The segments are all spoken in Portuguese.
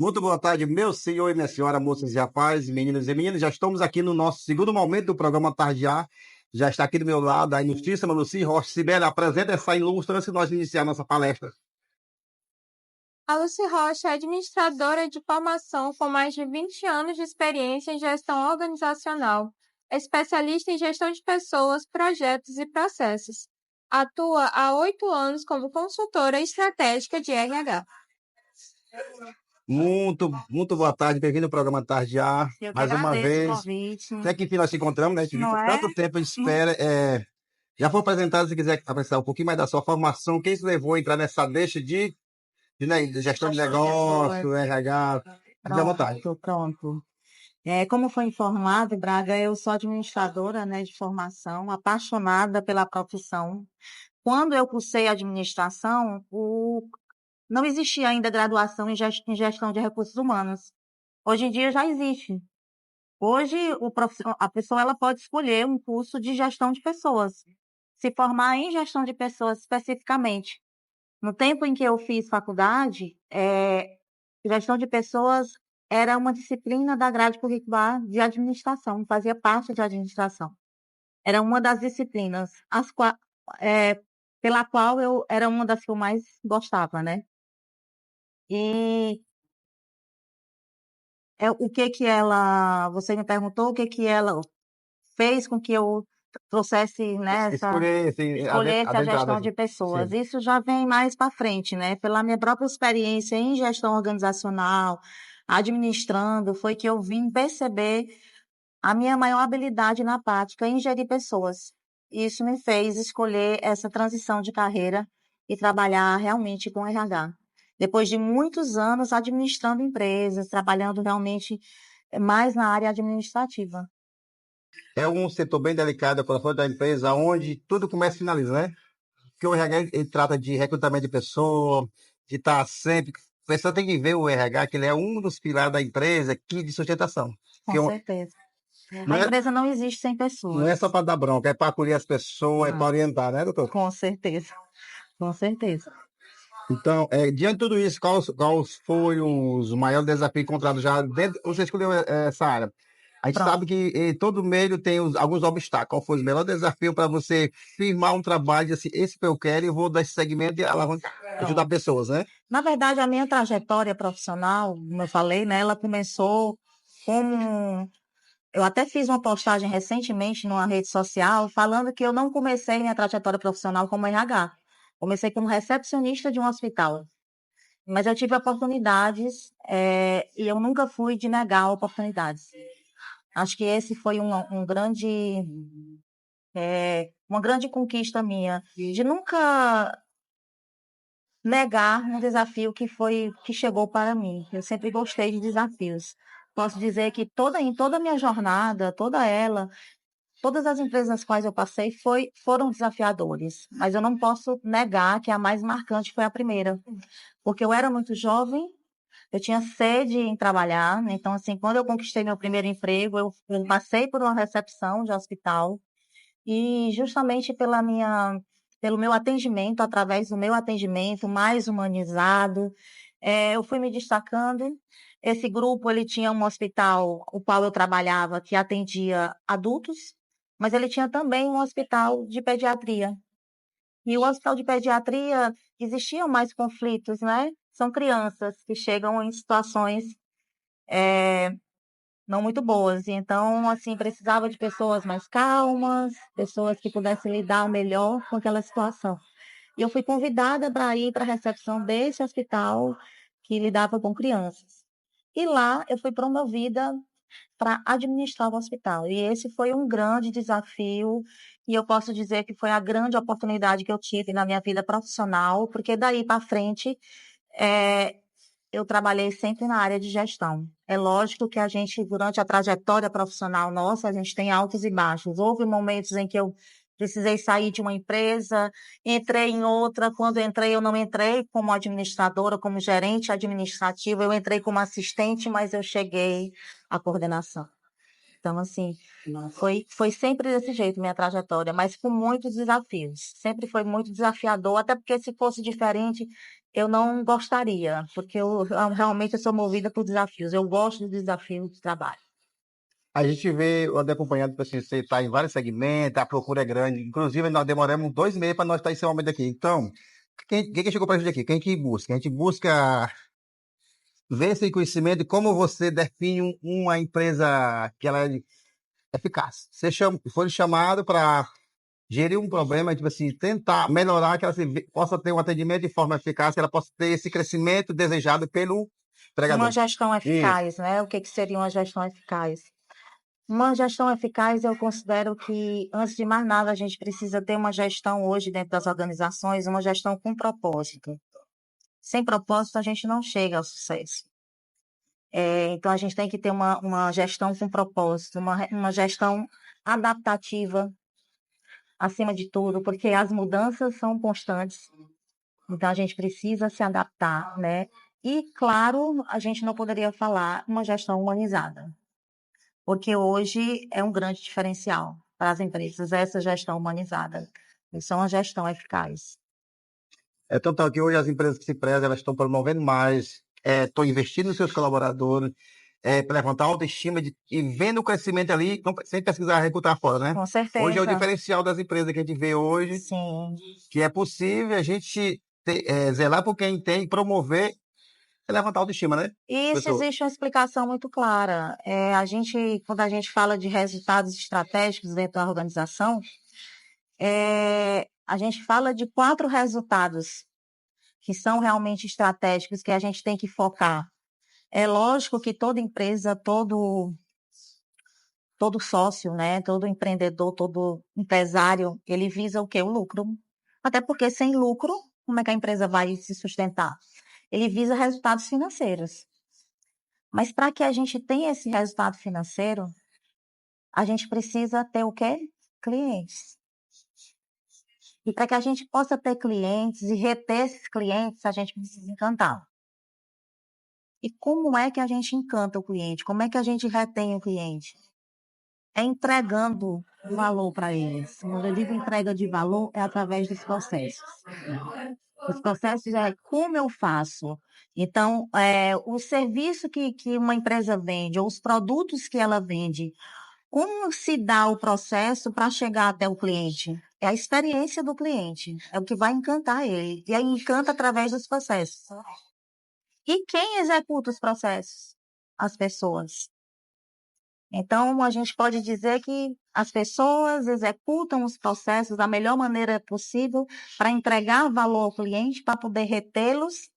Muito boa tarde, meu senhor e minha senhora, moças e rapazes, meninos e meninas. Já estamos aqui no nosso segundo momento do programa Tardear. Já está aqui do meu lado a ilustríssima Luci Rocha Sibeli. Apresenta essa ilustre antes de nós iniciar a nossa palestra. A Lucy Rocha é administradora de formação com mais de 20 anos de experiência em gestão organizacional, especialista em gestão de pessoas, projetos e processos. Atua há 8 anos como consultora estratégica de RH. Muito boa tarde, bem-vindo ao programa Tardear. Eu que Mais uma agradeço o vez. convite. Até que enfim nós se encontramos, né? A gente viu Não por é? tanto tempo a gente espera. Já foi apresentado, se quiser apresentar um pouquinho mais da sua formação, quem se levou a entrar nessa deixa de gestão de negócio, RH, fique à vontade. Pronto. Como foi informado, Braga, eu sou administradora, né, de formação, apaixonada pela profissão. Quando eu cursei administração, não existia ainda graduação em gestão de recursos humanos. Hoje em dia já existe. Hoje, a pessoa ela pode escolher um curso de gestão de pessoas, se formar em gestão de pessoas especificamente. No tempo em que eu fiz faculdade, gestão de pessoas era uma disciplina da grade curricular de administração, fazia parte de administração. Era uma das disciplinas, é, pela qual eu era uma das que eu mais gostava, né? E você me perguntou o que que ela fez com que eu trouxesse, né, Escolher, assim, escolhesse a adentrado gestão de aqui. pessoas. Sim. Isso já vem mais para frente, né? Pela minha própria experiência em gestão organizacional, administrando, foi que eu vim perceber a minha maior habilidade na prática em gerir pessoas. Isso me fez escolher essa transição de carreira e trabalhar realmente com RH. Depois de muitos anos administrando empresas, trabalhando realmente mais na área administrativa. É um setor bem delicado, quando for da empresa, onde tudo começa e finaliza, né? Porque o RH ele trata de recrutamento de pessoa, de estar sempre. A pessoa tem que ver o RH, que ele é um dos pilares da empresa aqui de sustentação. Com Porque certeza. não A é, empresa não existe sem não é pessoas. só para dar bronca, é para acolher as pessoas, é para Não, orientar, né, doutor? com certeza. Com certeza. Então, diante de tudo isso, quais foram os maiores desafios encontrados já dentro. Você escolheu essa área. A gente Pronto. sabe que todo meio tem alguns obstáculos. Qual foi o melhor desafio para você firmar um trabalho assim, esse que eu quero e vou dar esse segmento e ajudar Pronto. pessoas, né? Na verdade, a minha trajetória profissional, como eu falei, né, ela começou como. Eu até fiz uma postagem recentemente numa rede social falando que eu não comecei minha trajetória profissional como RH. Comecei como recepcionista de um hospital. Mas eu tive oportunidades, e eu nunca fui de negar oportunidades. Acho que esse foi uma grande conquista minha, de nunca negar um desafio que chegou para mim. Eu sempre gostei de desafios. Posso dizer que em toda a minha jornada, todas as empresas nas quais eu passei foram desafiadores, mas eu não posso negar que a mais marcante foi a primeira, porque eu era muito jovem, eu tinha sede em trabalhar, né? Então, assim, quando eu conquistei meu primeiro emprego, eu passei por uma recepção de hospital e justamente pelo meu atendimento, através do meu atendimento mais humanizado, eu fui me destacando. Esse grupo, ele tinha um hospital, o qual eu trabalhava, que atendia adultos, mas ele tinha também um hospital de pediatria. E o hospital de pediatria, existiam mais conflitos, né? São crianças que chegam em situações não muito boas. E então, assim, precisava de pessoas mais calmas, pessoas que pudessem lidar melhor com aquela situação. E eu fui convidada para ir para a recepção desse hospital que lidava com crianças. E lá eu fui promovida para administrar o hospital. E esse foi um grande desafio, e eu posso dizer que foi a grande oportunidade que eu tive na minha vida profissional, porque daí para frente é, eu trabalhei sempre na área de gestão. É lógico que a gente, durante a trajetória profissional nossa, a gente tem altos e baixos. Houve momentos em que eu precisei sair de uma empresa, entrei em outra. Quando entrei, eu não entrei como administradora, como gerente administrativa, eu entrei como assistente, mas eu cheguei à coordenação. Então, assim, foi sempre desse jeito minha trajetória, mas com muitos desafios. Sempre foi muito desafiador, até porque se fosse diferente, eu não gostaria, porque eu realmente eu sou movida por desafios. Eu gosto de desafios de trabalho. A gente vê, o acompanhado, tipo assim, você está em vários segmentos, a procura é grande. Inclusive, nós demoramos 2 meses para nós estar em esse momento aqui. Então, quem que chegou para a gente aqui? Quem que busca? A gente busca ver esse conhecimento de como você define uma empresa que ela é eficaz. Você foi chamado para gerir um problema, tipo assim, tentar melhorar que ela possa ter um atendimento de forma eficaz, que ela possa ter esse crescimento desejado pelo Uma empregador. gestão Isso. eficaz, né? O que que seria uma gestão eficaz? Uma gestão eficaz, eu considero que, antes de mais nada, a gente precisa ter uma gestão hoje dentro das organizações, uma gestão com propósito. Sem propósito, a gente não chega ao sucesso. Então, a gente tem que ter uma gestão com propósito, uma gestão adaptativa, acima de tudo, porque as mudanças são constantes. Então, a gente precisa se adaptar, né? E, claro, a gente não poderia falar uma gestão humanizada, porque hoje é um grande diferencial para as empresas essa gestão humanizada. Isso é uma gestão eficaz. É tanto que hoje as empresas que se prezam, elas estão promovendo mais, estão investindo nos seus colaboradores, para levantar a autoestima e vendo o crescimento ali, sem precisar recrutar fora, né? Com Hoje é o certeza, diferencial das empresas que a gente vê hoje, sim. que é possível a gente zelar por quem tem, promover e levantar a autoestima, né? E isso Pessoa. existe uma explicação muito clara. Quando a gente fala de resultados estratégicos dentro da organização, a gente fala de 4 resultados que são realmente estratégicos, que a gente tem que focar. É lógico que toda empresa, todo sócio, né, todo empreendedor, todo empresário, ele visa o quê? O lucro. Até porque sem lucro, como é que a empresa vai se sustentar? Ele visa resultados financeiros. Mas para que a gente tenha esse resultado financeiro, a gente precisa ter o quê? Clientes. E para que a gente possa ter clientes e reter esses clientes, a gente precisa encantar. E como é que a gente encanta o cliente? Como é que a gente retém o cliente? É entregando valor para eles. Quando eu digo entrega de valor, é através dos processos. Os processos é como eu faço. Então, o serviço que uma empresa vende, ou os produtos que ela vende, como se dá o processo para chegar até o cliente? É a experiência do cliente, é o que vai encantar ele. E aí encanta através dos processos. E quem executa os processos? As pessoas. Então, a gente pode dizer que as pessoas executam os processos da melhor maneira possível para entregar valor ao cliente, para poder retê-los,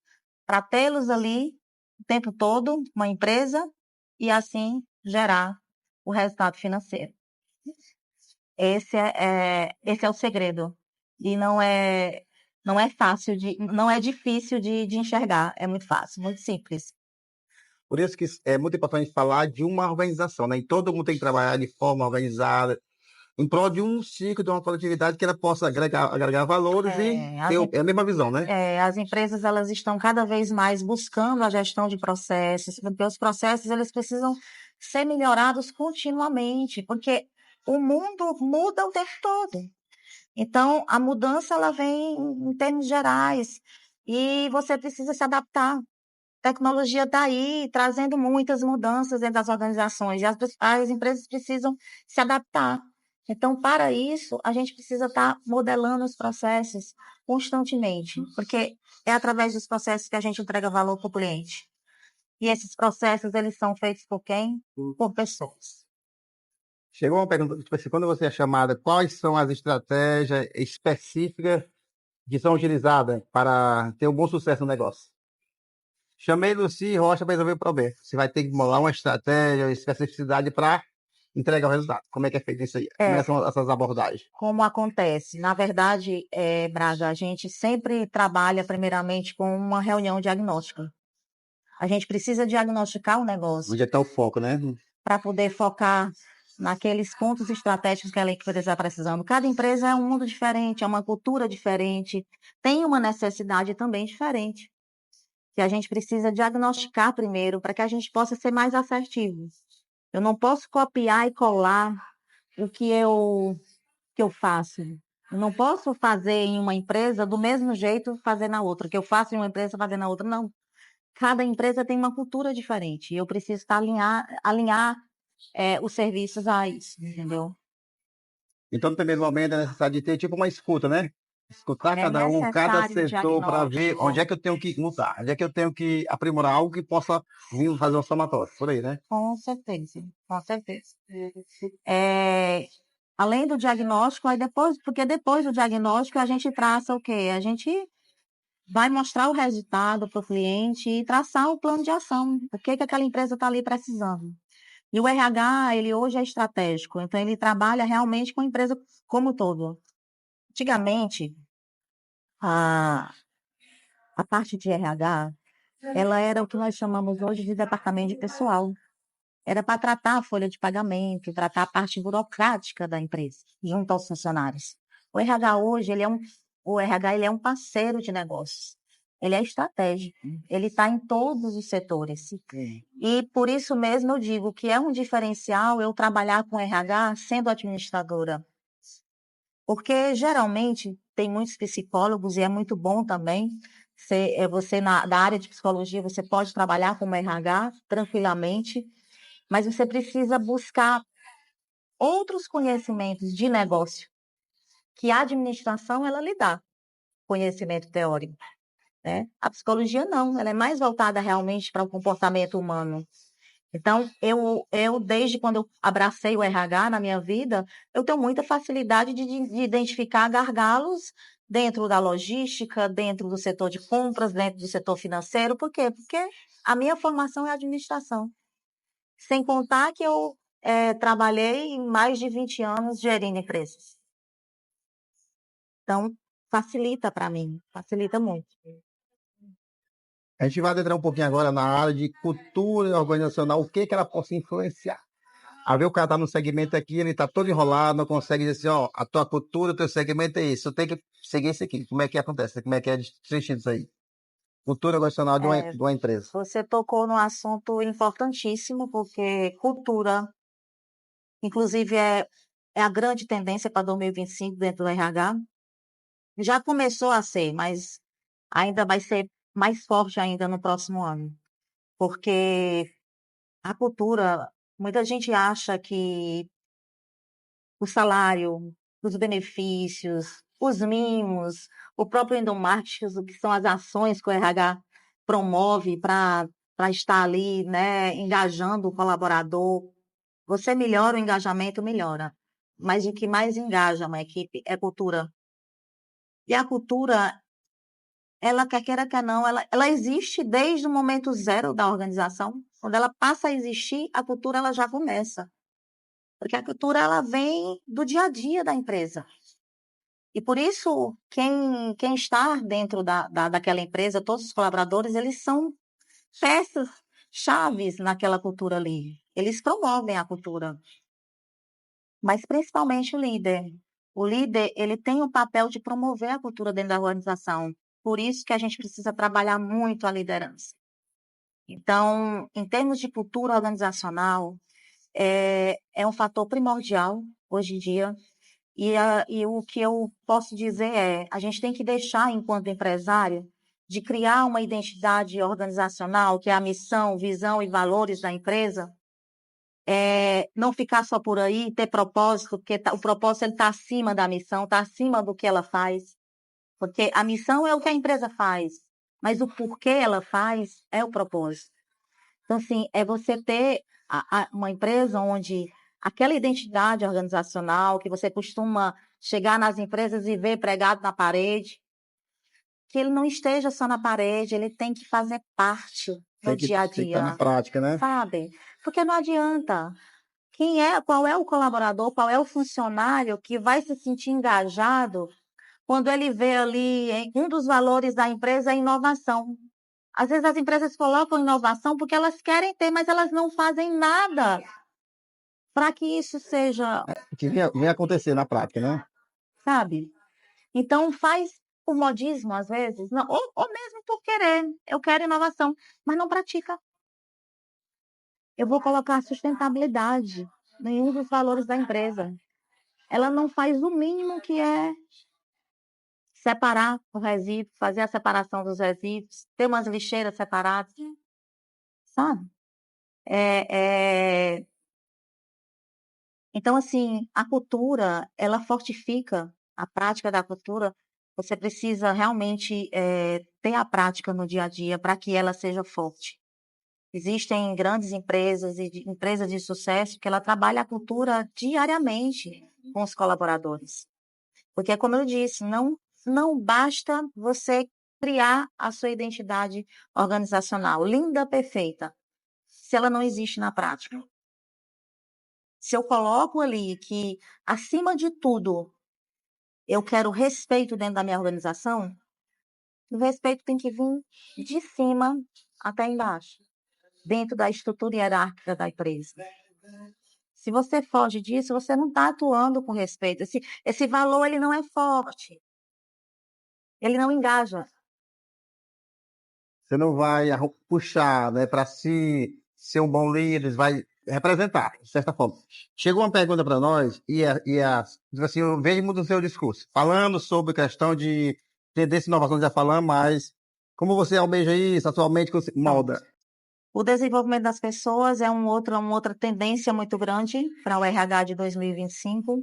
para tê-los ali o tempo todo, uma empresa, e assim gerar o resultado financeiro. Esse é o segredo. E não é difícil de enxergar, é muito fácil, muito simples. Por isso que é muito importante falar de uma organização, né? E todo mundo tem que trabalhar de forma organizada, em prol de um ciclo, de uma coletividade que ela possa agregar valores e ter a mesma visão, né? As empresas elas estão cada vez mais buscando a gestão de processos, porque os processos eles precisam ser melhorados continuamente, porque o mundo muda o tempo todo. Então, a mudança ela vem em termos gerais e você precisa se adaptar. A tecnologia está aí, trazendo muitas mudanças dentro das organizações e as empresas precisam se adaptar. Então, para isso, a gente precisa estar modelando os processos constantemente, porque é através dos processos que a gente entrega valor para o cliente. E esses processos, eles são feitos por quem? Por pessoas. Chegou uma pergunta, tipo assim, quando você é chamada, quais são as estratégias específicas que são utilizadas para ter um bom sucesso no negócio? Chamei Luci Rocha para resolver o problema. Você vai ter que molar uma estratégia, uma especificidade para entregar o resultado. Como é que é feito isso aí? Como são essas abordagens? Como acontece? Na verdade, Braga, a gente sempre trabalha primeiramente com uma reunião diagnóstica. A gente precisa diagnosticar o negócio Onde é que está o foco, né? para poder focar naqueles pontos estratégicos que a empresa está precisando. Cada empresa é um mundo diferente, é uma cultura diferente, tem uma necessidade também diferente, que a gente precisa diagnosticar primeiro para que a gente possa ser mais assertivo. Eu não posso copiar e colar o que eu faço. Eu não posso fazer em uma empresa do mesmo jeito fazer na outra, que eu faço em uma empresa fazer na outra. Não. Cada empresa tem uma cultura diferente. E eu preciso estar alinhar os serviços a isso, entendeu? Então, no primeiro momento, é necessário de ter tipo uma escuta, né? Escutar É cada um, cada necessário o setor, para ver onde é diagnóstico. que eu tenho que mudar, onde é que eu tenho que aprimorar algo que possa vir fazer uma somatória, por aí, né? Com certeza, com certeza. É, além do diagnóstico, aí depois, porque depois do diagnóstico a gente traça o quê? A gente vai mostrar o resultado para o cliente e traçar o plano de ação. O que que aquela empresa está ali precisando. E o RH, ele hoje é estratégico, então ele trabalha realmente com a empresa como um todo. Antigamente, a, a parte de RH, ela era o que nós chamamos hoje de departamento de pessoal. Era para tratar a folha de pagamento, tratar a parte burocrática da empresa, junto aos funcionários. O RH hoje, o RH, ele é um parceiro de negócios. Ele é estratégico. Ele está em todos os setores. E por isso mesmo eu digo que é um diferencial eu trabalhar com RH sendo administradora. Porque geralmente tem muitos psicólogos e é muito bom também. Você da área de psicologia, você pode trabalhar como RH tranquilamente, mas você precisa buscar outros conhecimentos de negócio, que a administração ela lhe dá conhecimento teórico, né? A psicologia não, ela é mais voltada realmente para o comportamento humano. Então, eu desde quando eu abracei o RH na minha vida, eu tenho muita facilidade de identificar gargalos dentro da logística, dentro do setor de compras, dentro do setor financeiro. Por quê? Porque a minha formação é administração. Sem contar que eu trabalhei em mais de 20 anos gerindo empresas. Então, facilita para mim, facilita muito. A gente vai adentrar um pouquinho agora na área de cultura organizacional, o que que ela possa influenciar. A ver, o cara tá no segmento aqui, ele tá todo enrolado, não consegue dizer assim, ó, a tua cultura, o teu segmento é isso, eu tenho que seguir isso aqui. Como é que acontece? Como é que é distinto isso aí? Cultura organizacional É, de uma empresa. você tocou num assunto importantíssimo, porque cultura, inclusive, é a grande tendência para 2025 dentro do RH. Já começou a ser, mas ainda vai ser mais forte ainda no próximo ano. Porque a cultura, muita gente acha que o salário, os benefícios, os mimos, o próprio endomarketing, que são as ações que o RH promove para estar ali, né, engajando o colaborador. Você melhora o engajamento, melhora. Mas o que mais engaja uma equipe é cultura. E a cultura, ela quer queira, quer não, ela existe desde o momento zero da organização. Quando ela passa a existir, a cultura ela já começa. Porque a cultura ela vem do dia a dia da empresa. E por isso, quem está dentro daquela empresa, todos os colaboradores, eles são peças chaves naquela cultura ali. Eles promovem a cultura, mas principalmente o líder. O líder, ele tem o papel de promover a cultura dentro da organização. Por isso que a gente precisa trabalhar muito a liderança. Então, em termos de cultura organizacional, é um fator primordial hoje em dia. E o que eu posso dizer é, a gente tem que deixar, enquanto empresário, de criar uma identidade organizacional, que é a missão, visão e valores da empresa, não ficar só por aí, ter propósito, porque o propósito está acima da missão, está acima do que ela faz. Porque a missão é o que a empresa faz, mas o porquê ela faz é o propósito. Então, assim, é você ter uma empresa onde aquela identidade organizacional que você costuma chegar nas empresas e ver pregado na parede, que ele não esteja só na parede, ele tem que fazer parte Tem no que, dia a tem que estar na dia, prática, né? sabe? Porque não adianta. Qual é o colaborador, qual é o funcionário que vai se sentir engajado quando ele vê ali um dos valores da empresa é a inovação. Às vezes as empresas colocam inovação porque elas querem ter, mas elas não fazem nada para que isso seja, Que vem acontecer na prática, né? sabe? Então faz por modismo, às vezes, não, ou mesmo por querer. Eu quero inovação, mas não pratica. eu vou colocar a sustentabilidade em um dos valores da empresa. Ela não faz o mínimo que é separar o resíduo, fazer a separação dos resíduos, ter umas lixeiras separadas, sabe? É, é... Então, assim, a cultura, ela fortifica a prática da cultura. Você precisa realmente ter a prática no dia a dia para que ela seja forte. Existem grandes empresas e empresas de sucesso que ela trabalha a cultura diariamente com os colaboradores. Porque, como eu disse, não basta você criar a sua identidade organizacional, linda, perfeita, se ela não existe na prática. Se eu coloco ali que, acima de tudo, eu quero respeito dentro da minha organização, o respeito tem que vir de cima até embaixo, dentro da estrutura hierárquica da empresa. Se você foge disso, você não está atuando com respeito. Esse valor ele não é forte, ele não engaja. Você não vai puxar, né, para si ser um bom líder, vai representar, de certa forma. Chegou uma pergunta para nós diz assim, eu vejo muito no seu discurso, falando sobre questão de tendência e inovação, já falamos, mas como você almeja isso atualmente, como você molda? O desenvolvimento das pessoas é uma outra tendência muito grande para o RH de 2025,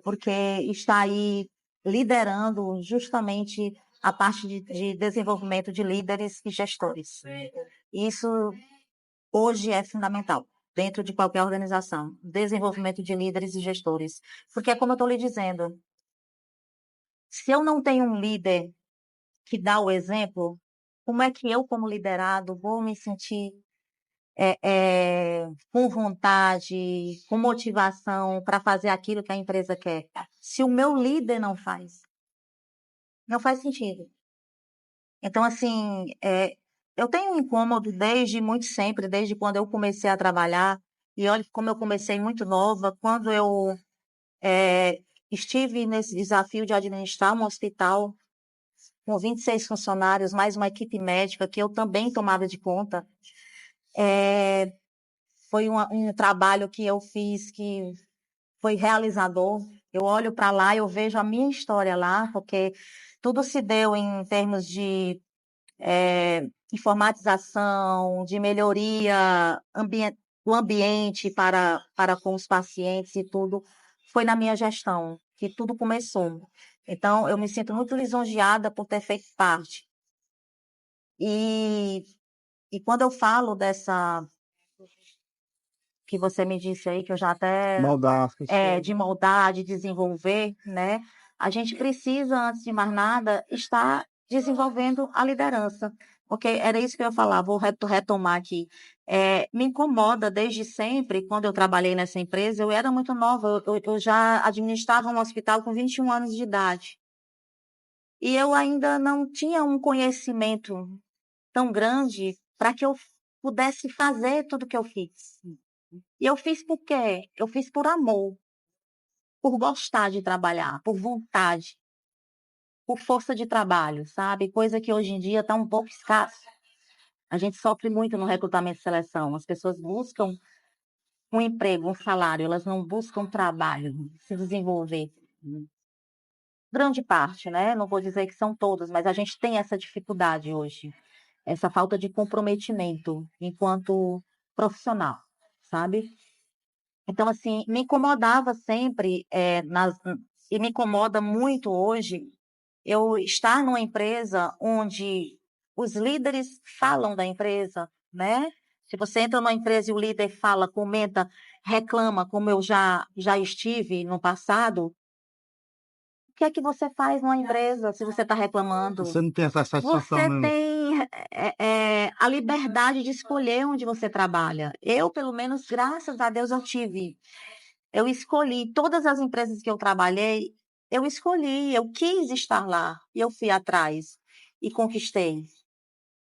porque está aí liderando justamente a parte de desenvolvimento de líderes e gestores. Isso hoje é fundamental dentro de qualquer organização, desenvolvimento de líderes e gestores. Porque, como eu estou lhe dizendo, se eu não tenho um líder que dá o exemplo, como é que eu, como liderado, vou me sentir com vontade, com motivação para fazer aquilo que a empresa quer? Se o meu líder não faz sentido. Então, assim, eu tenho um incômodo desde muito sempre, desde quando eu comecei a trabalhar, e olha como eu comecei muito nova, quando eu estive nesse desafio de administrar um hospital com 26 funcionários, mais uma equipe médica que eu também tomava de conta. Foi um trabalho que eu fiz que foi realizador. Eu olho para lá, eu vejo a minha história lá, porque tudo se deu em termos de informatização, de melhoria do ambiente para com os pacientes e tudo, foi na minha gestão que tudo começou. Então, eu me sinto muito lisonjeada por ter feito parte. E, e quando eu falo dessa que você me disse aí, que eu já até Moldar. de moldar, de desenvolver, né? A gente precisa, antes de mais nada, estar desenvolvendo a liderança. Porque era isso que eu ia falar, vou retomar aqui. Me incomoda desde sempre, quando eu trabalhei nessa empresa, eu era muito nova, eu já administrava um hospital com 21 anos de idade. E eu ainda não tinha um conhecimento tão grande para que eu pudesse fazer tudo que eu fiz. E eu fiz por quê? Eu fiz por amor, por gostar de trabalhar, por vontade, por força de trabalho, sabe? Coisa que hoje em dia está um pouco escassa. A gente sofre muito no recrutamento e seleção. As pessoas buscam um emprego, um salário, elas não buscam trabalho, se desenvolver. Grande parte, né? Não vou dizer que são todas, mas a gente tem essa dificuldade hoje, essa falta de comprometimento enquanto profissional, sabe? Então, assim, me incomodava sempre, e me incomoda muito hoje, eu estar numa empresa onde os líderes falam da empresa, né? Se você entra numa empresa e o líder fala, comenta, reclama, como eu já estive no passado, o que é que você faz numa empresa se você está reclamando? Você não tem essa satisfação, Você não. tem a liberdade de escolher onde você trabalha. Eu, pelo menos, graças a Deus, eu tive. Eu escolhi todas as empresas que eu trabalhei, eu quis estar lá e eu fui atrás e conquistei.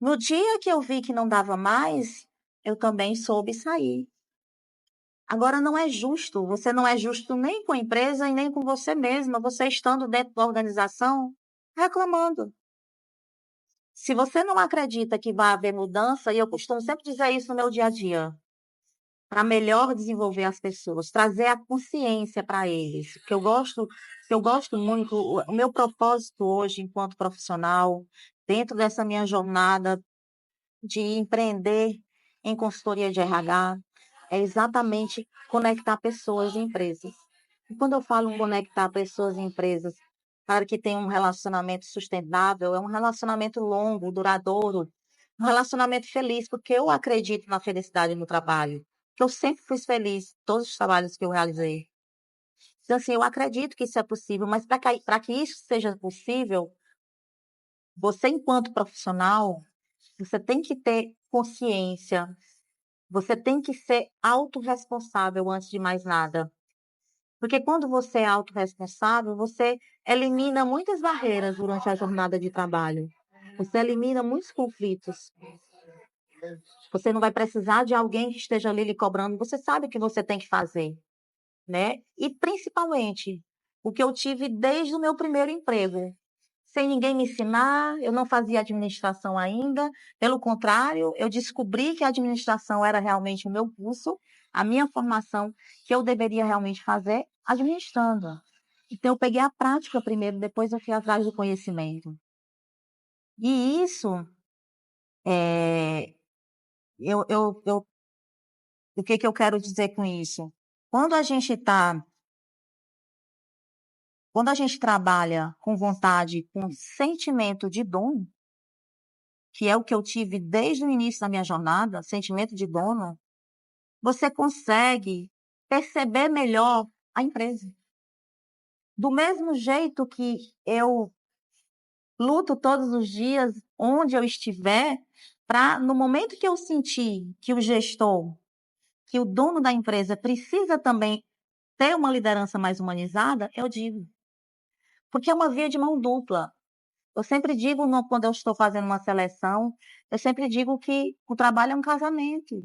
No dia que eu vi que não dava mais, eu também soube sair. Agora não é justo, você não é justo nem com a empresa e nem com você mesma, você estando dentro da organização reclamando. Se você não acredita que vai haver mudança, e eu costumo sempre dizer isso no meu dia a dia, para melhor desenvolver as pessoas, trazer a consciência para eles. Que eu gosto muito, o meu propósito hoje, enquanto profissional, dentro dessa minha jornada de empreender em consultoria de RH, é exatamente conectar pessoas e empresas. E quando eu falo em conectar pessoas e empresas para que tenham um relacionamento sustentável, é um relacionamento longo, duradouro, um relacionamento feliz, porque eu acredito na felicidade no trabalho, que eu sempre fui feliz em todos os trabalhos que eu realizei. Então, assim, eu acredito que isso é possível, mas para que isso seja possível, você, enquanto profissional, você tem que ter consciência, você tem que ser autorresponsável antes de mais nada. Porque quando você é autorresponsável, você elimina muitas barreiras durante a jornada de trabalho. Você elimina muitos conflitos. Você não vai precisar de alguém que esteja ali lhe cobrando. Você sabe o que você tem que fazer, né? E principalmente, o que eu tive desde o meu primeiro emprego. Sem ninguém me ensinar, eu não fazia administração ainda. Pelo contrário, eu descobri que a administração era realmente o meu curso, a minha formação, que eu deveria realmente fazer administrando. Então, eu peguei a prática primeiro, depois eu fui atrás do conhecimento. E isso, é, o que que eu quero dizer com isso? Quando a gente tá, quando a gente trabalha com vontade, com sentimento de dom, que é o que eu tive desde o início da minha jornada, sentimento de dono, você consegue perceber melhor a empresa. Do mesmo jeito que eu luto todos os dias, onde eu estiver, para no momento que eu sentir que o gestor, que o dono da empresa precisa também ter uma liderança mais humanizada, eu digo. Porque é uma via de mão dupla. Eu sempre digo, quando eu estou fazendo uma seleção, eu sempre digo que o trabalho é um casamento.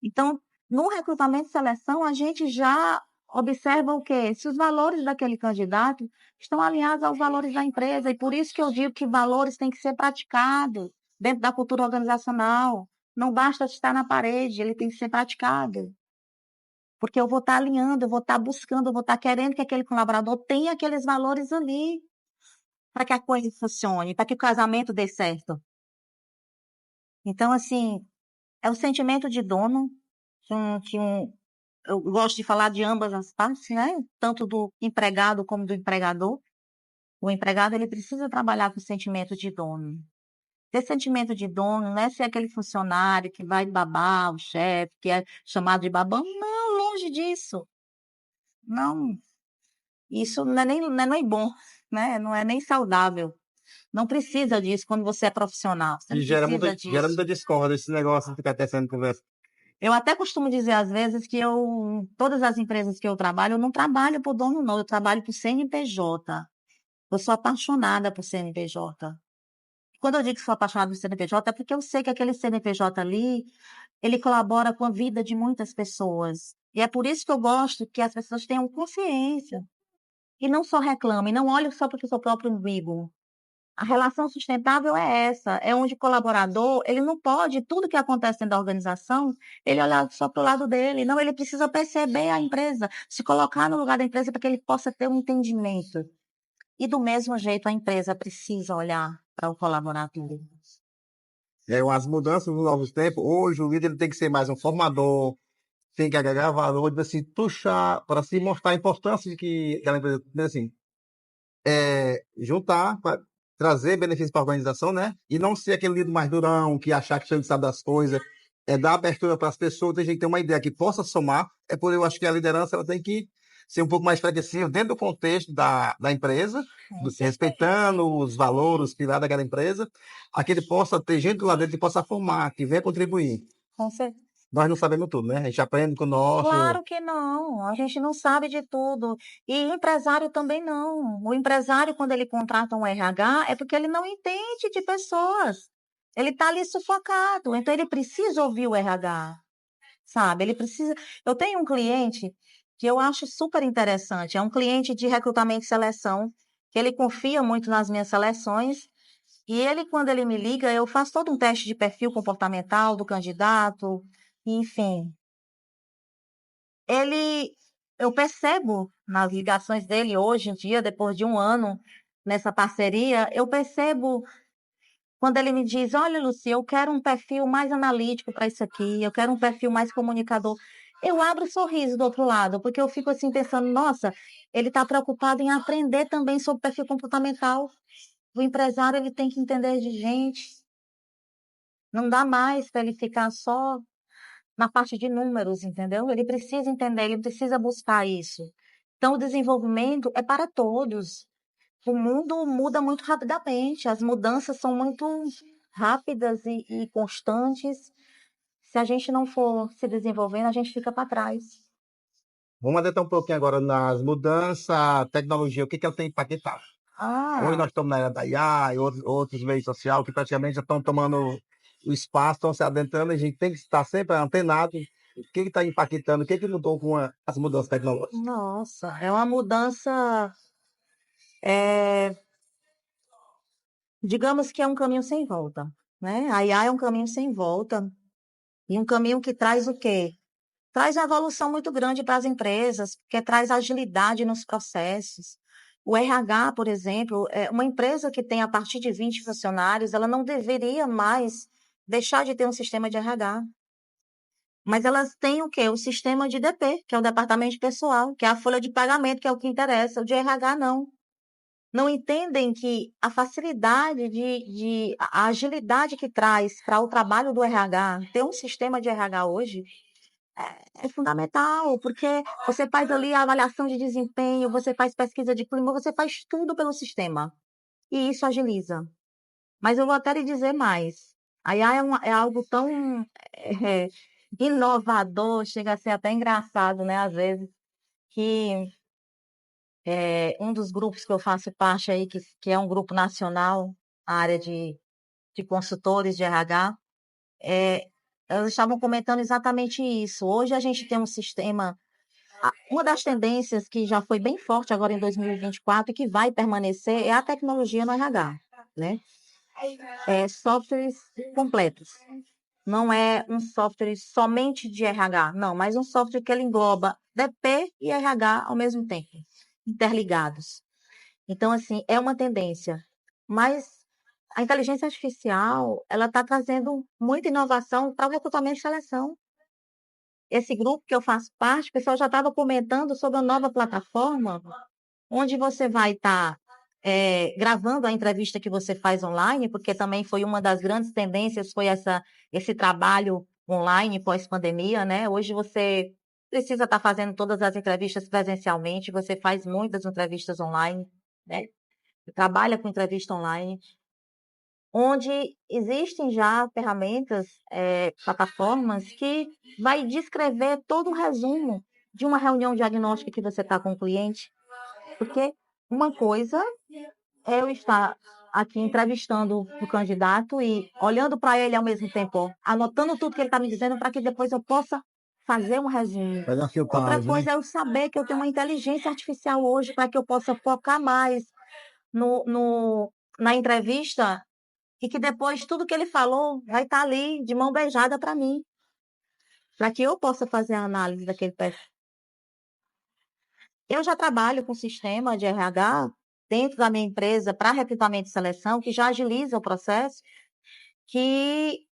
Então, no recrutamento e seleção, a gente já observa o quê? Se os valores daquele candidato estão alinhados aos valores da empresa. E por isso que eu digo que valores têm que ser praticados dentro da cultura organizacional. Não basta estar na parede, ele tem que ser praticado. Porque eu vou estar alinhando, eu vou estar buscando, eu vou estar querendo que aquele colaborador tenha aqueles valores ali para que a coisa funcione, para que o casamento dê certo. Então, assim, é o sentimento de dono, eu gosto de falar de ambas as partes, né? Tanto do empregado como do empregador. O empregado, ele precisa trabalhar com o sentimento de dono. Ter sentimento de dono não é ser aquele funcionário que vai babar o chefe, que é chamado de babão. Não, longe disso. Não, isso não é nem bom, né? Não é nem saudável. Não precisa disso quando você é profissional. Você E não precisa gera disso. muita discórdia esse negócio de ficar tecendo conversa. Eu até costumo dizer às vezes que todas as empresas que eu trabalho, eu não trabalho por dono, não, eu trabalho por CNPJ. Eu sou apaixonada por CNPJ. Quando eu digo que sou apaixonada por CNPJ, é porque eu sei que aquele CNPJ ali, ele colabora com a vida de muitas pessoas. E é por isso que eu gosto que as pessoas tenham consciência e não só reclamem, não olhem só para o seu próprio umbigo. A relação sustentável é essa, é onde o colaborador, ele não pode, tudo que acontece dentro da organização, ele olhar só para o lado dele. Não, ele precisa perceber a empresa, se colocar no lugar da empresa para que ele possa ter um entendimento. E do mesmo jeito, a empresa precisa olhar para o colaborador. As mudanças nos novos tempos, hoje o líder ele tem que ser mais um formador, tem que agregar valor, tipo assim, puxar para se mostrar a importância de que aquela empresa, assim, juntar, trazer benefícios para a organização, né? E não ser aquele líder mais durão, que achar que sabe das coisas, dar abertura para as pessoas, tem gente que ter uma ideia que possa somar. É por eu acho que a liderança ela tem que ser um pouco mais flexível dentro do contexto da empresa, respeitando os valores, os pilares daquela empresa, a que ele possa ter gente lá dentro que possa formar, que venha contribuir. Com certeza. Nós não sabemos tudo, né? A gente aprende com o nosso. Claro que não, a gente não sabe de tudo. E o empresário também não. O empresário, quando ele contrata um RH, é porque ele não entende de pessoas. Ele está ali sufocado, então ele precisa ouvir o RH, sabe? Ele precisa. Eu tenho um cliente que eu acho super interessante, é um cliente de recrutamento e seleção, que ele confia muito nas minhas seleções, E ele, quando ele me liga, eu faço todo um teste de perfil comportamental do candidato, enfim. Eu percebo nas ligações dele hoje em dia, depois de um ano nessa parceria, eu percebo quando ele me diz: Olha, Lucia, eu quero um perfil mais analítico para isso aqui, eu quero um perfil mais comunicador. Eu abro um sorriso do outro lado, porque eu fico assim pensando: nossa, ele está preocupado em aprender também sobre perfil comportamental. O empresário ele tem que entender de gente. Não dá mais para ele ficar só na parte de números, entendeu? Ele precisa entender, ele precisa buscar isso. Então, o desenvolvimento é para todos. O mundo muda muito rapidamente, as mudanças são muito rápidas e constantes. Se a gente não for se desenvolvendo, a gente fica para trás. Vamos adentrar um pouquinho agora nas mudanças, tecnologia, o que ela tem impactado? Hoje nós estamos na era da IA e outros meios sociais que praticamente já estão tomando o espaço, estão se adentrando, a gente tem que estar sempre antenado. O que está impactando, o que mudou com as mudanças tecnológicas? Nossa, é uma mudança, digamos que é um caminho sem volta, né? A IA é um caminho sem volta e um caminho que traz o quê? Traz uma evolução muito grande para as empresas, porque traz agilidade nos processos. O RH, por exemplo, é uma empresa que tem a partir de 20 funcionários, ela não deveria mais deixar de ter um sistema de RH. Mas elas têm o quê? O sistema de DP, que é o departamento de pessoal, que é a folha de pagamento, que é o que interessa. O de RH não. Não entendem que a facilidade a agilidade que traz para o trabalho do RH, ter um sistema de RH hoje, é fundamental, porque você faz ali a avaliação de desempenho, você faz pesquisa de clima, você faz tudo pelo sistema. E isso agiliza. Mas eu vou até lhe dizer mais. A IA é algo tão é, inovador, chega a ser até engraçado, né, às vezes, que um dos grupos que eu faço parte aí, que é um grupo nacional, a área de consultores de RH, eles estavam comentando exatamente isso. Hoje a gente tem um sistema. Uma das tendências que já foi bem forte agora em 2024 e que vai permanecer é a tecnologia no RH, né? Softwares completos. Não é um software somente de RH, não, mas um software que ele engloba DP e RH ao mesmo tempo, interligados. Então, assim, é uma tendência. Mas a inteligência artificial, ela está trazendo muita inovação para o recrutamento e seleção. Esse grupo que eu faço parte, o pessoal já estava comentando sobre a nova plataforma, onde você vai estar gravando a entrevista que você faz online, porque também foi uma das grandes tendências, foi esse trabalho online pós-pandemia, né? Hoje você precisa estar fazendo todas as entrevistas presencialmente, você faz muitas entrevistas online, né? Trabalha com entrevista online, onde existem já ferramentas, plataformas que vai descrever todo o resumo de uma reunião diagnóstica que você está com o cliente, porque uma coisa é eu estar aqui entrevistando o candidato e olhando para ele ao mesmo tempo, anotando tudo que ele está me dizendo para que depois eu possa fazer um resumo. Fazer uma Outra filtragem, né? coisa é eu saber que eu tenho uma inteligência artificial hoje para que eu possa focar mais na entrevista e que depois tudo que ele falou vai estar ali de mão beijada para mim, para que eu possa fazer a análise daquele perfil. Eu já trabalho com sistema de RH dentro da minha empresa para recrutamento e seleção, que já agiliza o processo, que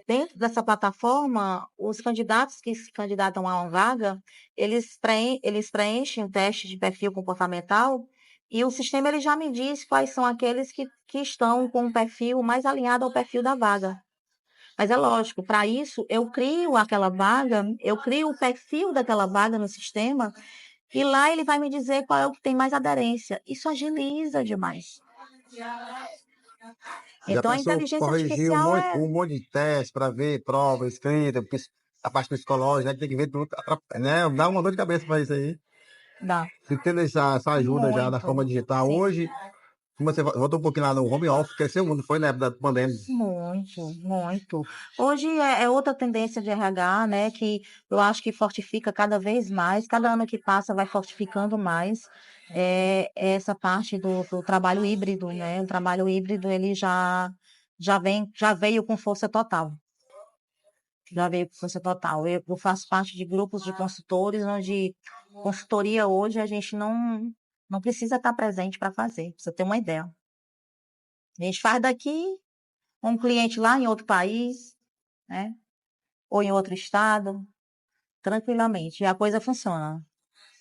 dentro dessa plataforma, os candidatos que se candidatam a uma vaga, eles preenchem o teste de perfil comportamental e o sistema ele já me diz quais são aqueles que estão com o perfil mais alinhado ao perfil da vaga. Mas é lógico, para isso eu crio aquela vaga, eu crio o perfil daquela vaga no sistema e lá ele vai me dizer qual é o que tem mais aderência. Isso agiliza demais. Já Então a pensou inteligência corrigir artificial um monte de testes para ver prova escrita, a parte psicológica, né? Tem que ver tudo, né? Dá uma dor de cabeça para isso aí. dá Se tendo essa ajuda já da muito. forma digital Sim. hoje, Como você voltou um pouquinho lá no home office, cresceu muito, foi na época da pandemia. Muito, muito. Hoje é outra tendência de RH, né, que eu acho que fortifica cada vez mais, cada ano que passa vai fortificando mais, é essa parte do trabalho híbrido, né? O trabalho híbrido, ele já veio com força total. Já veio com força total. Eu faço parte de grupos de consultores, onde consultoria hoje a gente não precisa estar presente para fazer, pra você ter uma ideia. A gente faz daqui um cliente lá em outro país, né? Ou em outro estado, tranquilamente. E a coisa funciona.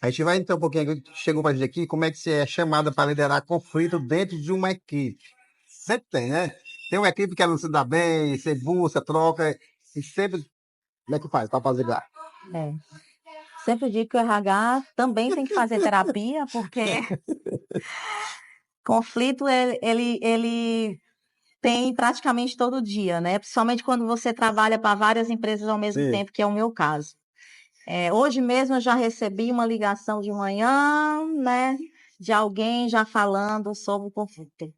A gente vai então um pouquinho, chegou para gente aqui, como é que você é chamada para liderar conflito dentro de uma equipe? Sempre tem, né? Tem uma equipe que ela não se dá bem, você busca, troca, e sempre, como é que faz para fazer lá? É. Sempre digo que o RH também tem que fazer terapia, porque conflito ele tem praticamente todo dia, né? Principalmente quando você trabalha para várias empresas ao mesmo Sim. tempo, que é o meu caso. Hoje mesmo eu já recebi uma ligação de manhã, né? De alguém já falando sobre o conflito.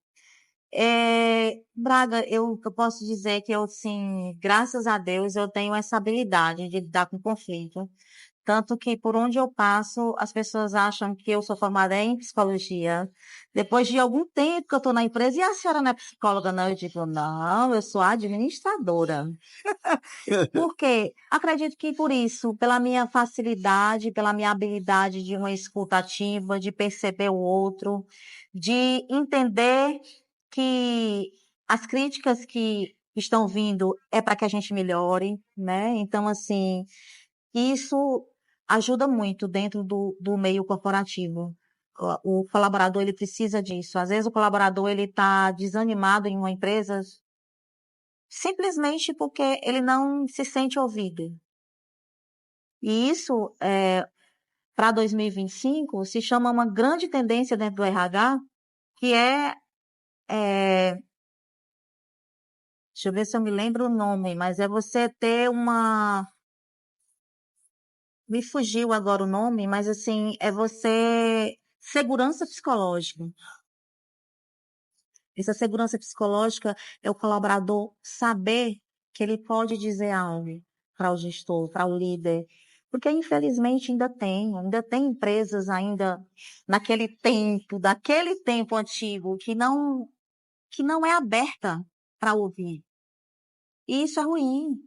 Braga, eu posso dizer que eu, sim, graças a Deus, eu tenho essa habilidade de lidar com conflito. Tanto que por onde eu passo, as pessoas acham que eu sou formada em psicologia. Depois de algum tempo que eu estou na empresa, e a senhora não é psicóloga, não? Eu digo, não, eu sou administradora. Por quê? Acredito que por isso, pela minha facilidade, pela minha habilidade de uma escuta ativa, de perceber o outro, de entender que as críticas que estão vindo é para que a gente melhore, né? Então, assim, isso ajuda muito dentro do meio corporativo. O colaborador, ele precisa disso. Às vezes o colaborador, ele está desanimado em uma empresa simplesmente porque ele não se sente ouvido. E isso, para 2025, se chama uma grande tendência dentro do RH, que deixa eu ver se eu me lembro o nome, mas é você ter me fugiu agora o nome, mas assim, é você, segurança psicológica. Essa segurança psicológica é o colaborador saber que ele pode dizer algo para o gestor, para o líder, porque infelizmente ainda tem empresas ainda daquele tempo antigo que não é aberta para ouvir. E isso é ruim,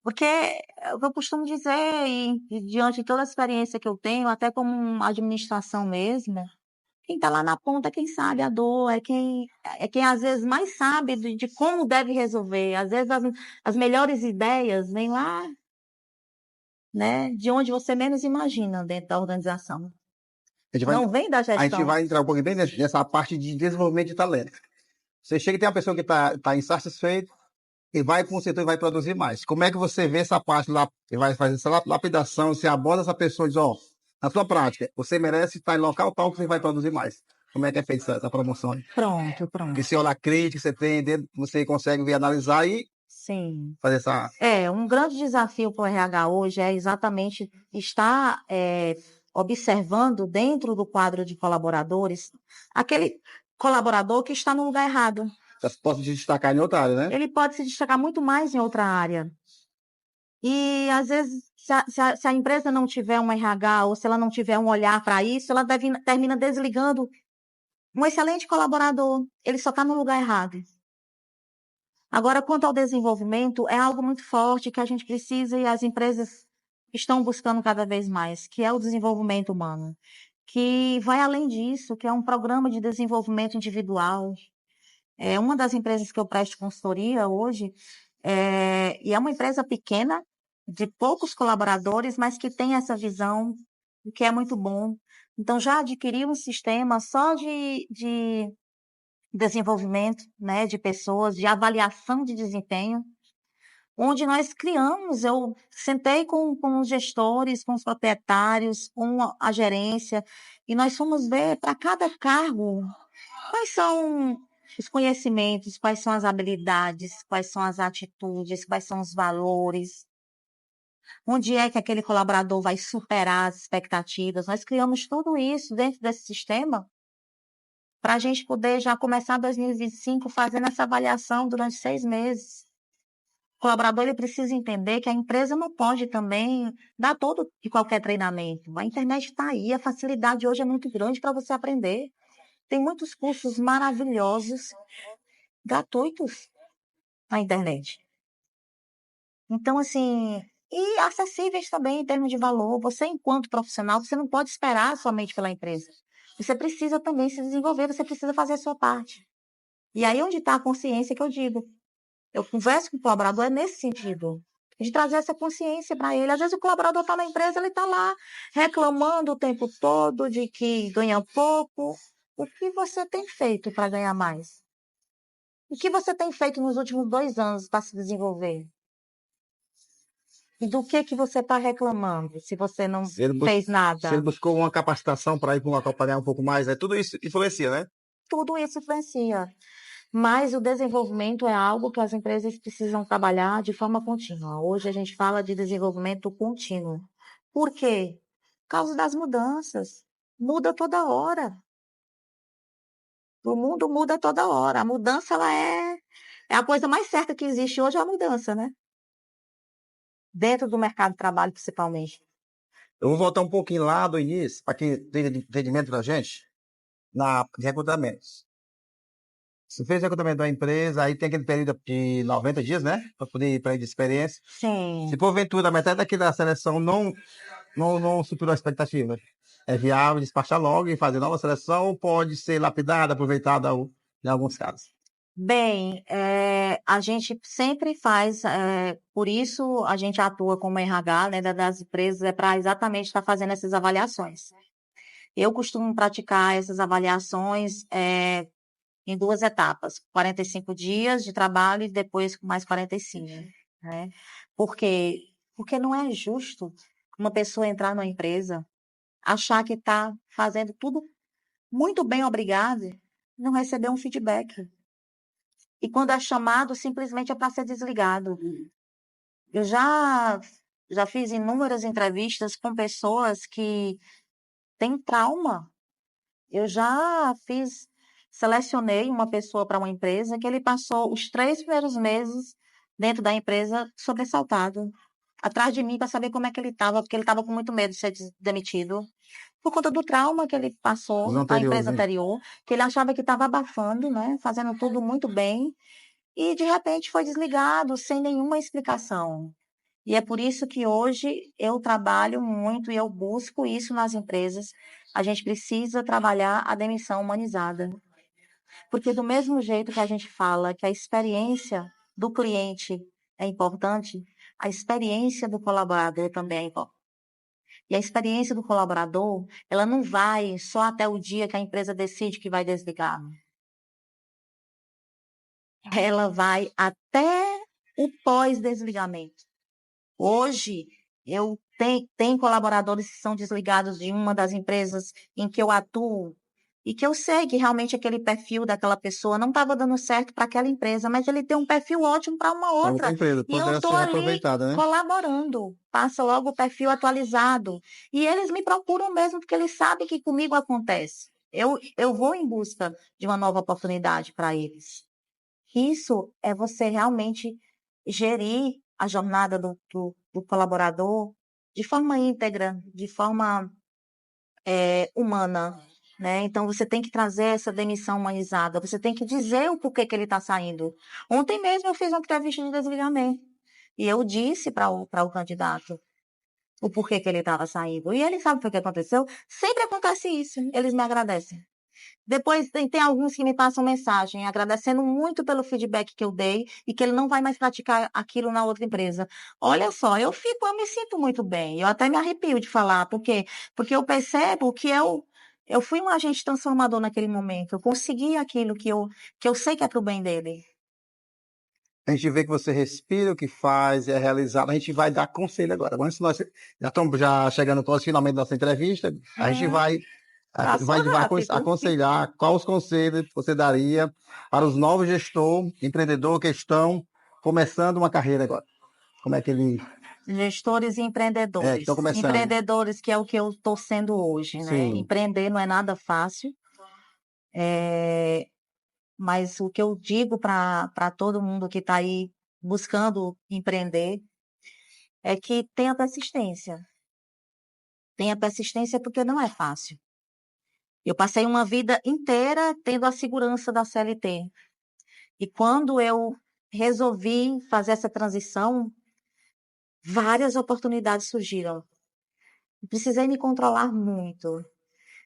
porque é o que eu costumo dizer, e diante de toda a experiência que eu tenho, até como uma administração mesmo, quem está lá na ponta, quem sabe a dor, é quem às vezes mais sabe de como deve resolver. Às vezes as melhores ideias vêm lá, né, de onde você menos imagina dentro da organização. A gente vai, Não vem da a gente gestão. vai entrar um pouquinho bem nessa parte de desenvolvimento de talento. Você chega e tem uma pessoa que está insatisfeita e vai com o setor e vai produzir mais. Como é que você vê essa parte lá, e vai fazer essa lapidação, você aborda essa pessoa e diz, ó, na sua prática, você merece estar em local tal que você vai produzir mais. Como é que é feita essa promoção aí? Pronto, Porque pronto. se olhar crítica, você tem, você consegue ver, analisar e Sim. fazer essa... Um grande desafio para o RH hoje é exatamente estar observando dentro do quadro de colaboradores aquele colaborador que está no lugar errado. Posso te destacar em outra área, né? Ele pode se destacar muito mais em outra área. E, às vezes, se a empresa não tiver um RH ou se ela não tiver um olhar para isso, ela termina desligando um excelente colaborador. Ele só está no lugar errado. Agora, quanto ao desenvolvimento, é algo muito forte que a gente precisa e as empresas estão buscando cada vez mais, que é o desenvolvimento humano, que vai além disso, que é um programa de desenvolvimento individual. É uma das empresas que eu presto consultoria hoje, e é uma empresa pequena, de poucos colaboradores, mas que tem essa visão, o que é muito bom. Então, já adquiri um sistema só de desenvolvimento, né, de pessoas, de avaliação de desempenho, onde nós criamos, eu sentei com os gestores, com os proprietários, com a gerência, e nós fomos ver para cada cargo quais são os conhecimentos, quais são as habilidades, quais são as atitudes, quais são os valores, onde é que aquele colaborador vai superar as expectativas. Nós criamos tudo isso dentro desse sistema para a gente poder já começar 2025 fazendo essa avaliação durante 6 meses. O colaborador ele precisa entender que a empresa não pode também dar todo e qualquer treinamento. A internet está aí, a facilidade hoje é muito grande para você aprender. Tem muitos cursos maravilhosos, gratuitos na internet. Então, assim, e acessíveis também em termos de valor. Você, enquanto profissional, você não pode esperar somente pela empresa. Você precisa também se desenvolver, você precisa fazer a sua parte. E aí onde está a consciência que eu digo. Eu converso com o colaborador é nesse sentido. De trazer essa consciência para ele. Às vezes o colaborador está na empresa, ele está lá reclamando o tempo todo de que ganha pouco. O que você tem feito para ganhar mais? O que você tem feito nos últimos 2 anos para se desenvolver? E do que você está reclamando, se você não Se ele, fez se ele nada? buscou uma capacitação para ir para um local para ganhar um pouco mais, tudo isso influencia, né? Tudo isso influencia. Mas o desenvolvimento é algo que as empresas precisam trabalhar de forma contínua. Hoje a gente fala de desenvolvimento contínuo. Por quê? Por causa das mudanças. Muda toda hora. O mundo muda toda hora. A mudança, ela é a coisa mais certa que existe hoje, é a mudança, né? Dentro do mercado de trabalho, principalmente. Eu vou voltar um pouquinho lá do início, para quem tem entendimento da gente, de recrutamentos. Você fez recrutamento da empresa, aí tem aquele período de 90 dias, né? Para poder ir para aí de experiência. Sim. Se porventura metade daquela seleção não superou a expectativa, é viável despachar logo e fazer nova seleção, ou pode ser lapidada, aproveitada em alguns casos. Bem, a gente sempre faz, por isso a gente atua como RH, né, das empresas, para exatamente estar fazendo essas avaliações. Eu costumo praticar essas avaliações em 2 etapas, 45 dias de trabalho e depois com mais 45, né? Por quê? Porque não é justo uma pessoa entrar numa empresa, achar que está fazendo tudo muito bem, obrigado, e não receber um feedback. E quando é chamado, simplesmente é para ser desligado. Eu já fiz inúmeras entrevistas com pessoas que têm trauma. Eu já selecionei uma pessoa para uma empresa que ele passou os 3 primeiros meses dentro da empresa sobressaltado, atrás de mim para saber como é que ele estava, porque ele estava com muito medo de ser demitido, por conta do trauma que ele passou na empresa anterior, que ele achava que estava abafando, né, fazendo tudo muito bem, e de repente foi desligado sem nenhuma explicação. E é por isso que hoje eu trabalho muito e eu busco isso nas empresas. A gente precisa trabalhar a demissão humanizada. Porque do mesmo jeito que a gente fala que a experiência do cliente é importante, a experiência do colaborador também é importante. E a experiência do colaborador, ela não vai só até o dia que a empresa decide que vai desligar. Ela vai até o pós-desligamento. Hoje, eu tenho colaboradores que são desligados de uma das empresas em que eu atuo e que eu sei que realmente aquele perfil daquela pessoa não estava dando certo para aquela empresa, mas ele tem um perfil ótimo para uma outra. Empresa, E eu poderá estou ser ali aproveitada, né? colaborando. Passa logo o perfil atualizado. E eles me procuram mesmo porque eles sabem que comigo acontece. Eu vou em busca de uma nova oportunidade para eles. Isso é você realmente gerir a jornada do colaborador de forma íntegra, de forma humana, né? Então você tem que trazer essa demissão humanizada, você tem que dizer o porquê que ele está saindo. Ontem mesmo eu fiz uma entrevista de desligamento e eu disse para o candidato o porquê que ele estava saindo. E ele sabe o que aconteceu? Sempre acontece isso, eles me agradecem. Depois tem alguns que me passam mensagem agradecendo muito pelo feedback que eu dei e que ele não vai mais praticar aquilo na outra empresa. Olha só, eu me sinto muito bem. Eu até me arrepio de falar, porque eu percebo que eu fui um agente transformador naquele momento. Eu consegui aquilo que eu sei que é para o bem dele. A gente vê que você respira, o que faz, é realizado. A gente vai dar conselho agora. Antes nós já estamos chegando quase finalmente da nossa entrevista, a gente vai aconselhar quais os conselhos que você daria para os novos gestores, empreendedor que estão começando uma carreira agora. Como é que ele... Gestores e empreendedores. que estão começando. Empreendedores, que é o que eu estou sendo hoje, né? Sim. Empreender não é nada fácil. Mas o que eu digo para todo mundo que está aí buscando empreender é que tenha persistência. Tenha persistência porque não é fácil. Eu passei uma vida inteira tendo a segurança da CLT. E quando eu resolvi fazer essa transição, várias oportunidades surgiram. Eu precisei me controlar muito.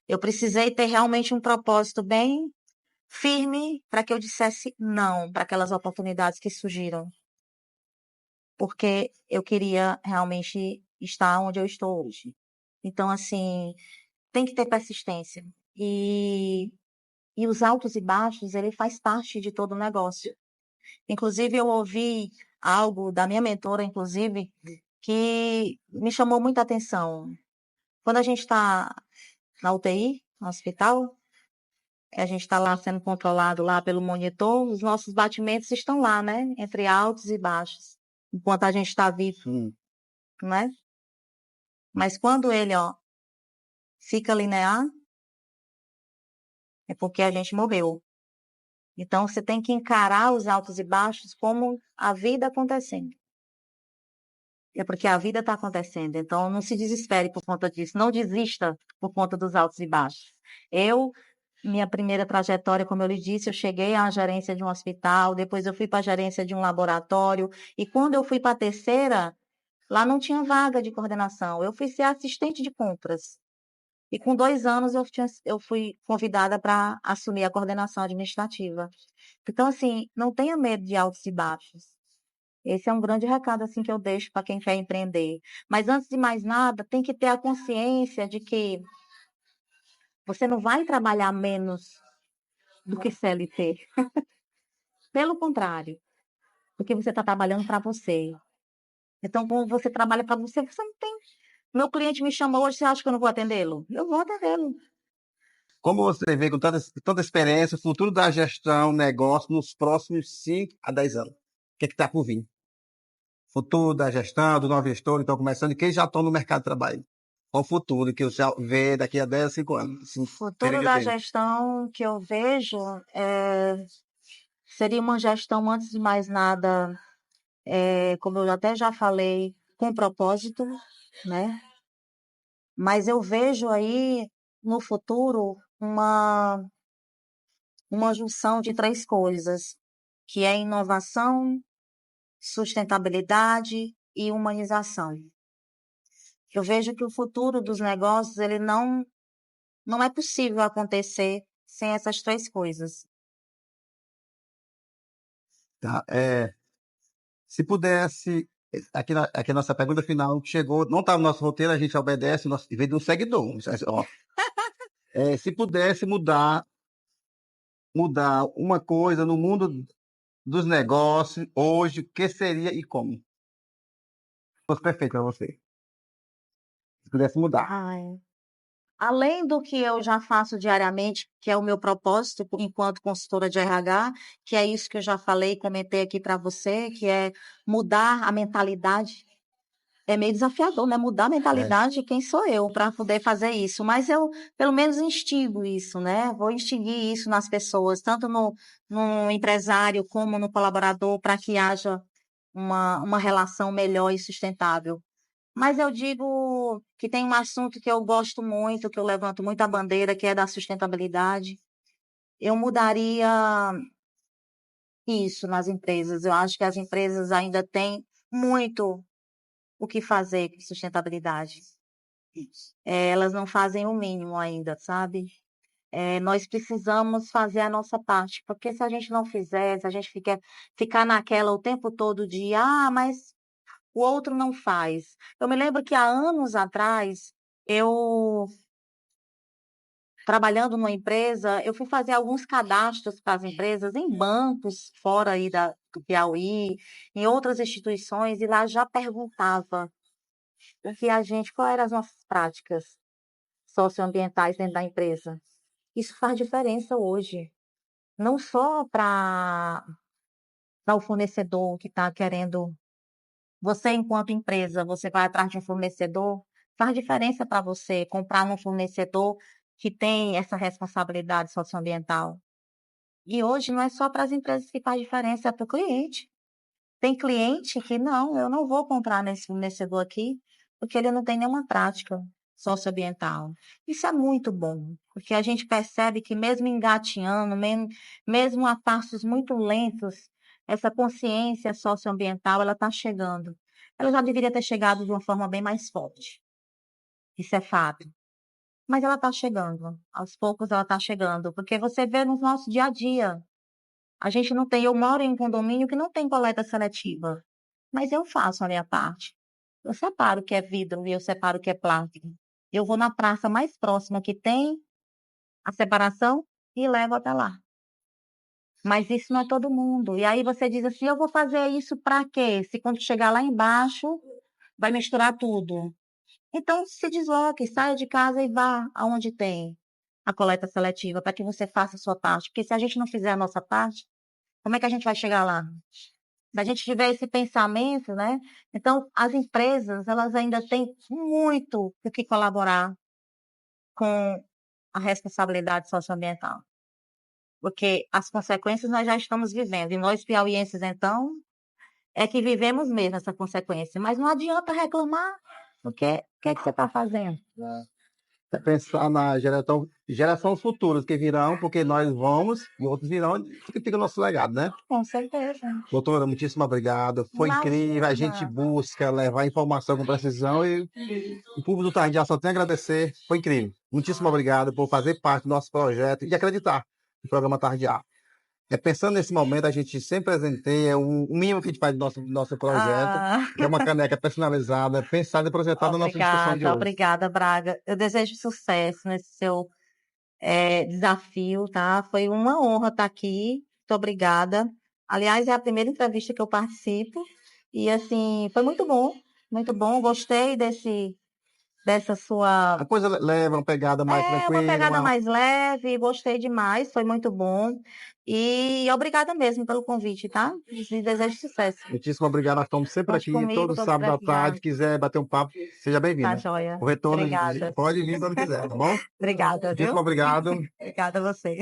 Eu precisei ter realmente um propósito bem firme para que eu dissesse não para aquelas oportunidades que surgiram. Porque eu queria realmente estar onde eu estou hoje. Então, assim, tem que ter persistência. E os altos e baixos, ele faz parte de todo o negócio. Inclusive, eu ouvi algo da minha mentora, inclusive, que me chamou muita atenção. Quando a gente está na UTI, no hospital, a gente está lá sendo controlado lá pelo monitor, os nossos batimentos estão lá, né? Entre altos e baixos, enquanto a gente está vivo, né? Mas quando ele, ó, fica linear, é porque a gente morreu. Então, você tem que encarar os altos e baixos como a vida acontecendo. É porque a vida está acontecendo. Então, não se desespere por conta disso. Não desista por conta dos altos e baixos. Minha primeira trajetória, como eu lhe disse, eu cheguei à gerência de um hospital, depois eu fui para a gerência de um laboratório, e quando eu fui para a terceira, lá não tinha vaga de coordenação. Eu fui ser assistente de compras. E com 2 anos eu fui convidada para assumir a coordenação administrativa. Então, assim, não tenha medo de altos e baixos. Esse é um grande recado assim que eu deixo para quem quer empreender. Mas antes de mais nada, tem que ter a consciência de que você não vai trabalhar menos do que CLT. Pelo contrário, porque você está trabalhando para você. Então, quando você trabalha para você, você não tem. Meu cliente me chamou hoje, você acha que eu não vou atendê-lo? Eu vou atendê-lo. Como você vê com tanta experiência, o futuro da gestão, negócio, nos próximos 5 a 10 anos? O que está por vir? Futuro da gestão, do novo gestor, então começando, e quem já estão no mercado de trabalho? Qual o futuro que você vê daqui a 10, 5 anos? O Assim, futuro período de da tempo. gestão que eu vejo seria uma gestão, antes de mais nada, como eu até já falei, com propósito, né? Mas eu vejo aí no futuro uma junção de 3 coisas, que é inovação, sustentabilidade e humanização. Eu vejo que o futuro dos negócios, ele não é possível acontecer sem essas 3 coisas. Tá? Se pudesse, aqui a nossa pergunta final chegou, não está no nosso roteiro, a gente obedece, veio de um seguidor. Ó. Se pudesse mudar uma coisa no mundo dos negócios hoje, o que seria e como? Se fosse perfeito para você. Se pudesse mudar. Ai. Além do que eu já faço diariamente, que é o meu propósito enquanto consultora de RH, que é isso que eu já falei, comentei aqui para você, que é mudar a mentalidade. É meio desafiador, né? Mudar a É. mentalidade de quem sou eu para poder fazer isso. Mas eu, pelo menos, instigo isso, né? Vou instiguir isso nas pessoas, tanto no empresário como no colaborador, para que haja uma relação melhor e sustentável. Mas eu digo que tem um assunto que eu gosto muito, que eu levanto muito a bandeira, que é da sustentabilidade. Eu mudaria isso nas empresas. Eu acho que as empresas ainda têm muito o que fazer com sustentabilidade. Elas não fazem o mínimo ainda, sabe? Nós precisamos fazer a nossa parte, porque se a gente não fizer, se a gente ficar naquela o tempo todo de, mas o outro não faz. Eu me lembro que há anos atrás, eu, trabalhando numa empresa, eu fui fazer alguns cadastros para as empresas em bancos fora aí do Piauí, em outras instituições, e lá já perguntava quais eram as nossas práticas socioambientais dentro da empresa. Isso faz diferença hoje, não só para o fornecedor que está querendo. Você, enquanto empresa, você vai atrás de um fornecedor, faz diferença para você comprar num fornecedor que tem essa responsabilidade socioambiental. E hoje não é só para as empresas que faz diferença, é para o cliente. Tem cliente que não, eu não vou comprar nesse fornecedor aqui, porque ele não tem nenhuma prática socioambiental. Isso é muito bom, porque a gente percebe que mesmo engatinhando, mesmo a passos muito lentos, essa consciência socioambiental, ela está chegando. Ela já deveria ter chegado de uma forma bem mais forte. Isso é fato. Mas ela está chegando. Aos poucos ela está chegando, porque você vê no nosso dia a dia. A gente não tem, eu moro em um condomínio que não tem coleta seletiva, mas eu faço a minha parte. Eu separo o que é vidro e eu separo o que é plástico. Eu vou na praça mais próxima que tem a separação e levo até lá. Mas isso não é todo mundo. E aí você diz assim, eu vou fazer isso para quê? Se quando chegar lá embaixo, vai misturar tudo. Então se desloque, saia de casa e vá aonde tem a coleta seletiva, para que você faça a sua parte. Porque se a gente não fizer a nossa parte, como é que a gente vai chegar lá? Se a gente tiver esse pensamento, né? Então, as empresas, elas ainda têm muito o que colaborar com a responsabilidade socioambiental, porque as consequências nós já estamos vivendo, e nós piauienses, então, é que vivemos mesmo essa consequência, mas não adianta reclamar, porque o que é que você está fazendo? É pensar na gerações futuras que virão, porque nós vamos e outros virão, que fica o nosso legado, né? Com certeza. Doutora, muitíssimo obrigado. Foi incrível. A gente Imagina. busca levar informação com precisão e o público do Tardia só tem a agradecer. Foi incrível. Muitíssimo obrigado por fazer parte do nosso projeto e acreditar no programa Tardia. Pensando nesse momento, a gente sempre presenteia o mínimo que a gente faz do nosso projeto, Ah, que é uma caneca personalizada, pensada e projetada na nossa discussão de hoje. obrigada, Braga. Eu desejo sucesso nesse seu desafio, tá? Foi uma honra estar aqui. Muito obrigada. Aliás, é a primeira entrevista que eu participo. E, assim, foi muito bom. Muito bom. Gostei dessa sua. A coisa leva uma pegada mais Uma tranquila, pegada mais leve. Gostei demais. Foi muito bom. E obrigada mesmo pelo convite, tá? E desejo sucesso. Muitíssimo obrigado. Nós estamos sempre Conte aqui, comigo, todo tô sábado à tarde. precisando. Quiser bater um papo, seja Tá bem-vindo. joia. O retorno Obrigada. pode vir quando quiser, tá bom? Obrigada, Muitíssimo viu? obrigado. Obrigada a você.